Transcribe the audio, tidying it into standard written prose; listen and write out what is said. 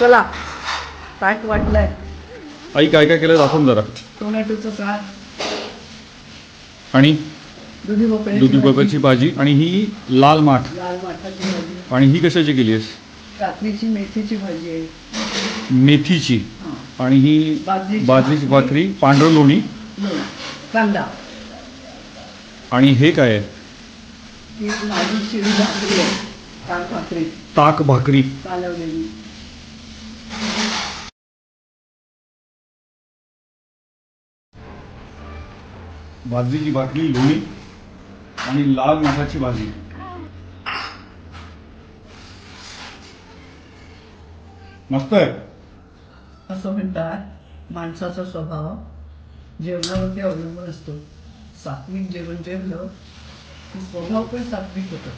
चला ताट वाटलंय. आई काय काय केलं दाखवून जरा. टोमॅटोचं सार, आणि दुधी भोपळ्याची भाजी आणि ही लाल माठ. लाल माठाची भाजी, आणि ही कशाची केली आहेस? रात्रीची मेथीची भाजी आहे. मेथीची. हां. आणि ही बाजरीची भाकरी, पांढरं लोणी. कांदा. आणि हे काय आहे? ही माझी शिळी भाकरी आहे, ताक भाकरी ताक भाकरी. कालवलेली. बाजरीची भाकरी, लोणी आणि लाल माठाची भाजी. मस्त आहे. असं म्हणतात माणसाचा स्वभाव जेवणावरती अवलंबून असतो. सात्विक जेवण जेवलं की स्वभाव पण सात्विक होतो.